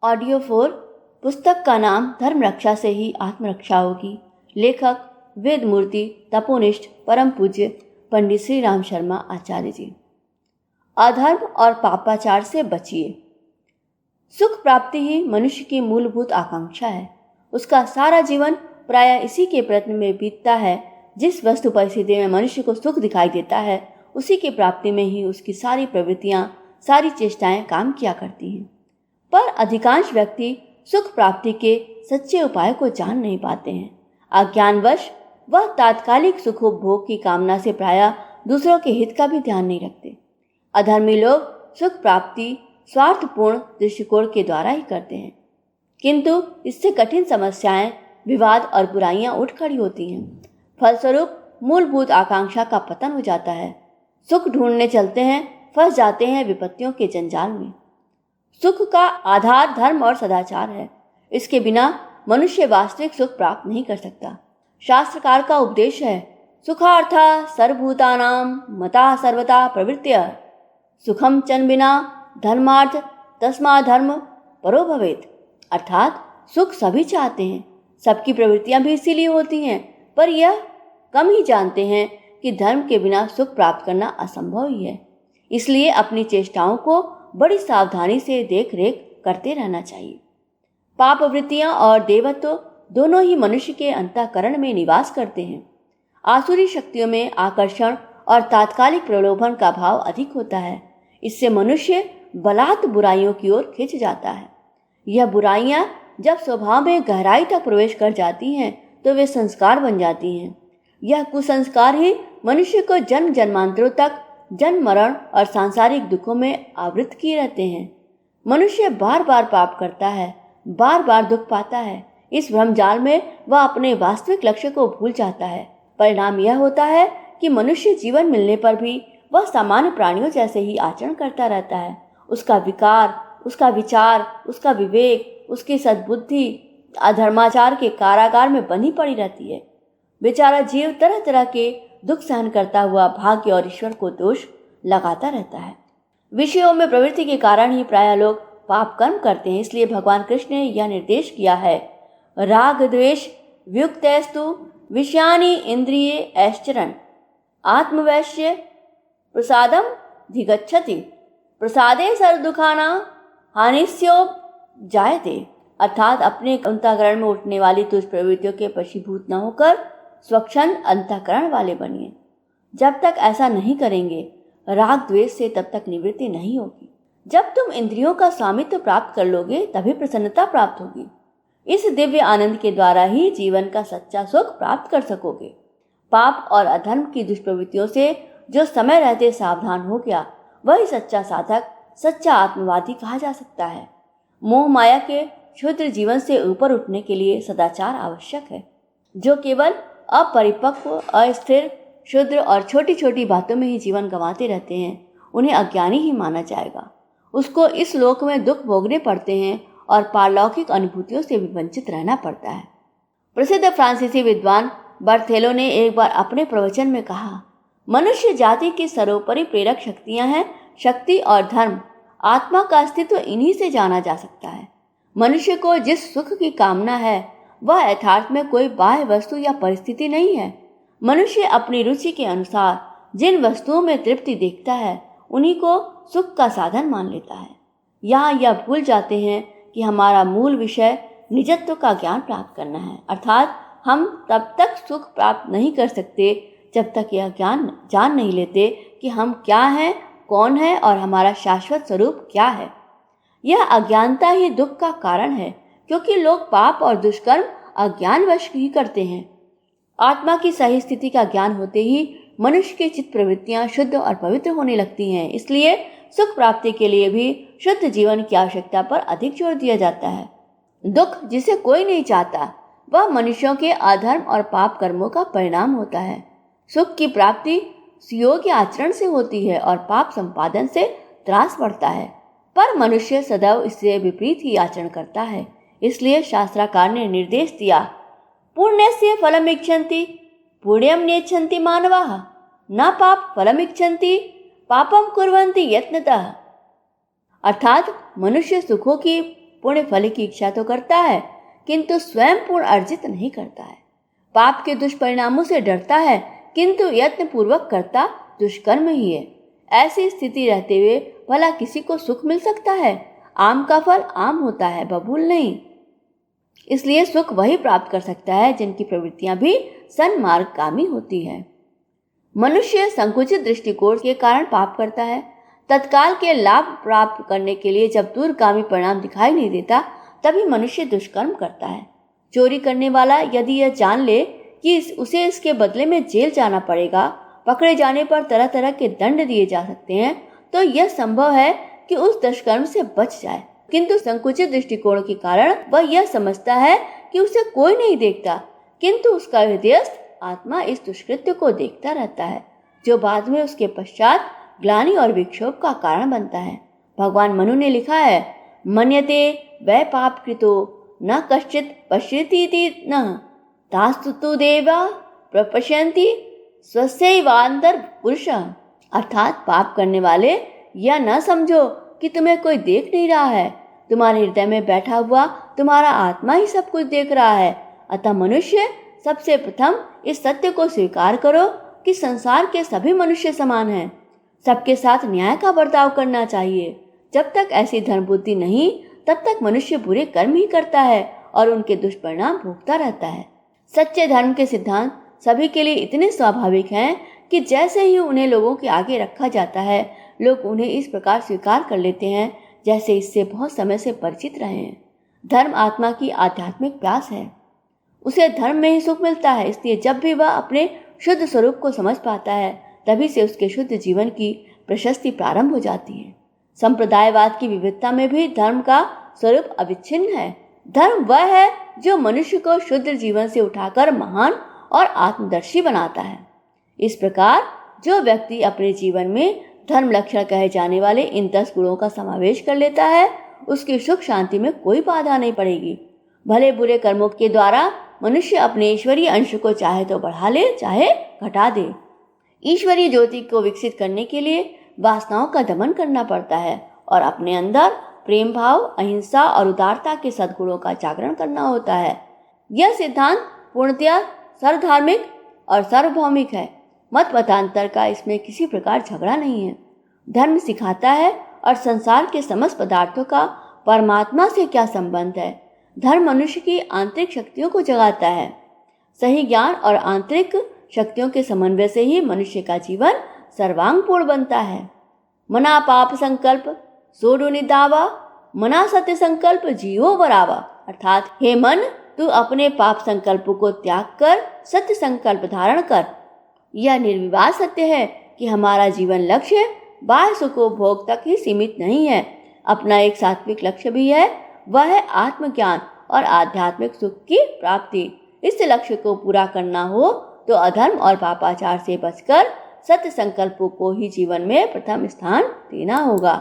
Audio 4। पुस्तक का नाम धर्म रक्षा से ही आत्मरक्षा होगी। लेखक वेद मूर्ति तपोनिष्ठ परम पूज्य पंडित श्री राम शर्मा आचार्य जी। अधर्म और पापाचार से बचिए। सुख प्राप्ति ही मनुष्य की मूलभूत आकांक्षा है। उसका सारा जीवन प्रायः इसी के प्रयत्न में बीतता है। जिस वस्तु परिस्थिति में मनुष्य को सुख दिखाई देता है, उसी की प्राप्ति में ही उसकी सारी प्रवृत्तियां, सारी चेष्टाएं काम किया करती हैं। पर अधिकांश व्यक्ति सुख प्राप्ति के सच्चे उपाय को जान नहीं पाते हैं। अज्ञानवश वह तात्कालिक सुखोपभोग की कामना से प्रायः दूसरों के हित का भी ध्यान नहीं रखते। अधर्मी लोग सुख प्राप्ति स्वार्थपूर्ण दृष्टिकोण के द्वारा ही करते हैं, किंतु इससे कठिन समस्याएं, विवाद और बुराइयां उठ खड़ी होती हैं। फलस्वरूप मूलभूत आकांक्षा का पतन हो जाता है। सुख ढूंढने चलते हैं, फंस जाते हैं विपत्तियों के जंजाल में। सुख का आधार धर्म और सदाचार है। इसके बिना मनुष्य वास्तविक सुख प्राप्त नहीं कर सकता। शास्त्रकार का उपदेश है, सुखार्था सर्वभूतानां मता सर्वथा प्रवृत्त्य सुखम चन बिना धर्मार्थ तस्मा धर्म परो भवेत्। अर्थात सुख सभी चाहते हैं, सबकी प्रवृत्तियां भी इसीलिए होती हैं, पर यह कम ही जानते हैं कि धर्म के बिना सुख प्राप्त करना असंभव ही है। इसलिए अपनी चेष्टाओं को बड़ी सावधानी से देख रेख करते रहना चाहिए। पाप वृत्तियां और देवत्व दोनों ही मनुष्य के अंतःकरण में निवास करते हैं। आसुरी शक्तियों में आकर्षण और तात्कालिक प्रलोभन का भाव अधिक होता है। इससे मनुष्य बलात् बुराइयों की ओर खिंच जाता है। यह बुराइयां जब स्वभाव में गहराई तक प्रवेश कर जाती हैं तो वे संस्कार बन जाती हैं। यह कुसंस्कार ही मनुष्य को जन्म जन्मांतरों तक जन्म मरण और सांसारिक दुखों में आवृत किए रहते हैं। मनुष्य बार बार पाप करता है, बार बार दुख पाता है। इस भ्रमजाल में वह अपने वास्तविक लक्ष्य को भूल जाता है। परिणाम यह होता है कि मनुष्य जीवन मिलने पर भी वह सामान्य प्राणियों जैसे ही आचरण करता रहता है। उसका विकार, उसका विचार, उसका विवेक, उसकी सद्बुद्धि अधर्माचार के कारागार में बंधी पड़ी रहती है। बेचारा जीव तरह तरह के दुख सहन करता हुआ भाग्य और ईश्वर को दोष लगाता रहता है। विषयों में प्रवृत्ति के कारण ही प्रायः लोग पाप कर्म करते हैं। इसलिए भगवान कृष्ण ने यह निर्देश किया है, राग द्वेष व्युक्तैस्तु विषयानि इंद्रिये ऐश्चरन् आत्मवैश्य प्रसादम धिगच्छति प्रसादे सर्वदुखाना हानिस्यो जायते। अर्थात अपने अंतःकरण में उठने वाली दुष्प्रवृत्तियों के वशीभूत न होकर स्वच्छंद अंतःकरण वाले बनिए। जब तक ऐसा नहीं करेंगे, राग द्वेष से तब तक निवृत्ति नहीं होगी। जब तुम इंद्रियों का स्वामित्व प्राप्त कर लोगे, तभी प्रसन्नता प्राप्त होगी। इस दिव्य आनंद के द्वारा ही जीवन का सच्चा सुख प्राप्त कर सकोगे। पाप और अधर्म की दुष्प्रवृत्तियों से जो समय रहते सावधान हो गया, वही सच्चा साधक, सच्चा आत्मवादी कहा जा सकता है। मोह माया के क्षुद्र जीवन से ऊपर उठने के लिए सदाचार आवश्यक है। जो केवल अपरिपक्व, अस्थिर, क्षुद्र और छोटी छोटी बातों में ही जीवन गंवाते रहते हैं, उन्हें अज्ञानी ही माना जाएगा। उसको इस लोक में दुख भोगने पड़ते हैं और पारलौकिक अनुभूतियों से भी वंचित रहना पड़ता है। प्रसिद्ध फ्रांसीसी विद्वान बर्थेलो ने एक बार अपने प्रवचन में कहा, मनुष्य जाति की सर्वोपरि प्रेरक शक्तियां हैं शक्ति और धर्म। आत्मा का अस्तित्व इन्हीं से जाना जा सकता है। मनुष्य को जिस सुख की कामना है, वह यथार्थ में कोई बाह्य वस्तु या परिस्थिति नहीं है। मनुष्य अपनी रुचि के अनुसार जिन वस्तुओं में तृप्ति देखता है, उन्हीं को सुख का साधन मान लेता है। यहाँ यह भूल जाते हैं कि हमारा मूल विषय निजत्व का ज्ञान प्राप्त करना है। अर्थात हम तब तक सुख प्राप्त नहीं कर सकते जब तक यह ज्ञान जान नहीं लेते कि हम क्या हैं, कौन है और हमारा शाश्वत स्वरूप क्या है। यह अज्ञानता ही दुख का कारण है, क्योंकि लोग पाप और दुष्कर्म अज्ञानवश ही करते हैं। आत्मा की सही स्थिति का ज्ञान होते ही मनुष्य की चित्त प्रवृत्तियां शुद्ध और पवित्र होने लगती हैं। इसलिए सुख प्राप्ति के लिए भी शुद्ध जीवन की आवश्यकता पर अधिक जोर दिया जाता है। दुख जिसे कोई नहीं चाहता, वह मनुष्यों के अधर्म और पाप कर्मों का परिणाम होता है। सुख की प्राप्ति सुयोग्य आचरण से होती है और पाप संपादन से त्रास बढ़ता है। पर मनुष्य सदैव इससे विपरीत ही आचरण करता है। इसलिए शास्त्रकार ने निर्देश दिया, पुण्यस्य फलमिच्छन्ति पुण्यम नेच्छन्ति मानवाः न पाप फलमिच्छन्ति पापम कुर्वन्ति यत्नतः। अर्थात मनुष्य सुखों की पुण्य फल की इच्छा तो करता है, किंतु स्वयं पूर्ण अर्जित नहीं करता है। पाप के दुष्परिणामों से डरता है, किंतु यत्न पूर्वक करता दुष्कर्म ही है। ऐसी स्थिति रहते हुए भला किसी को सुख मिल सकता है? आम का फल आम होता है, बबूल नहीं। इसलिए सुख वही प्राप्त कर सकता है जिनकी प्रवृत्तियां भी सन्मार्गगामी होती है। मनुष्य संकुचित दृष्टिकोण के कारण पाप करता है। तत्काल के लाभ प्राप्त करने के लिए जब दूरगामी परिणाम दिखाई नहीं देता, तभी मनुष्य दुष्कर्म करता है। चोरी करने वाला यदि यह जान ले कि उसे इसके बदले में जेल जाना पड़ेगा, पकड़े जाने पर तरह तरह के दंड दिए जा सकते हैं, तो यह संभव है कि उस दुष्कर्म से बच जाए। किंतु संकुचित दृष्टिकोण के कारण वह यह समझता है कि उसे कोई नहीं देखता, किंतु उसका हृदयस्थ आत्मा इस दुष्कृत्य को देखता रहता है, जो बाद में उसके पश्चात ग्लानि और विक्षोभ का कारण बनता है। भगवान मनु ने लिखा है, मन्यते वै पाप कृतो न कश्चित पश्यतीति न तास्तु देवा प्रपश्यन्ति स्वस्यैवान्तर पुरुष। अर्थात पाप करने वाले यह न समझो कि तुम्हें कोई देख नहीं रहा है, तुम्हारे हृदय में बैठा हुआ तुम्हारा आत्मा ही सब कुछ देख रहा है। अतः मनुष्य सबसे प्रथम इस सत्य को स्वीकार करो कि संसार के सभी मनुष्य समान हैं। सबके साथ न्याय का बर्ताव करना चाहिए। जब तक ऐसी धर्म बुद्धि नहीं, तब तक मनुष्य बुरे कर्म ही करता है और उनके दुष्परिणाम भोगता रहता है। सच्चे धर्म के सिद्धांत सभी के लिए इतने स्वाभाविक हैं कि जैसे ही उन्हें लोगों के आगे रखा जाता है, लोग उन्हें इस प्रकार स्वीकार कर लेते हैं जैसे इससे बहुत समय से परिचित रहे हैं। धर्म आत्मा की आध्यात्मिक प्यास है, उसे धर्म में ही सुख मिलता है। इसलिए जब भी वह अपने शुद्ध स्वरूप को समझ पाता है, तभी से उसके शुद्ध जीवन की प्रशस्ति प्रारंभ हो जाती है। संप्रदायवाद की विविधता में भी धर्म का स्वरूप अविच्छिन्न है। धर्म वह है जो मनुष्य को शुद्ध जीवन से उठाकर महान और आत्मदर्शी बनाता है। इस प्रकार जो व्यक्ति अपने जीवन में धर्म लक्षण कहे जाने वाले इन 10 गुणों का समावेश कर लेता है, उसकी सुख शांति में कोई बाधा नहीं पड़ेगी। भले बुरे कर्मों के द्वारा मनुष्य अपने ईश्वरीय अंश को चाहे तो बढ़ा ले, चाहे घटा दे। ईश्वरीय ज्योति को विकसित करने के लिए वासनाओं का दमन करना पड़ता है और अपने अंदर प्रेम भाव, अहिंसा और उदारता के सद्गुणों का जागरण करना होता है। यह सिद्धांत पूर्णतया सर्वधार्मिक और सार्वभौमिक है। मत मतांतर का इसमें किसी प्रकार झगड़ा नहीं है। धर्म सिखाता है और संसार के समस्त पदार्थों का परमात्मा से क्या संबंध है। धर्म मनुष्य की आंतरिक शक्तियों को जगाता है। सही ज्ञान और आंतरिक शक्तियों के समन्वय से ही मनुष्य का जीवन सर्वांगपूर्ण बनता है। मना पाप संकल्प सोडो निदावा, मना सत्य संकल्प जीवो बरावा। अर्थात हे मन, तू अपने पाप संकल्प को त्याग कर सत्य संकल्प धारण कर। यह निर्विवाद सत्य है कि हमारा जीवन लक्ष्य बाह्य सुखोपभोग तक ही सीमित नहीं है। अपना एक सात्विक लक्ष्य भी है, वह है आत्मज्ञान और आध्यात्मिक सुख की प्राप्ति। इस लक्ष्य को पूरा करना हो तो अधर्म और पापाचार से बचकर सत्य संकल्पों को ही जीवन में प्रथम स्थान देना होगा।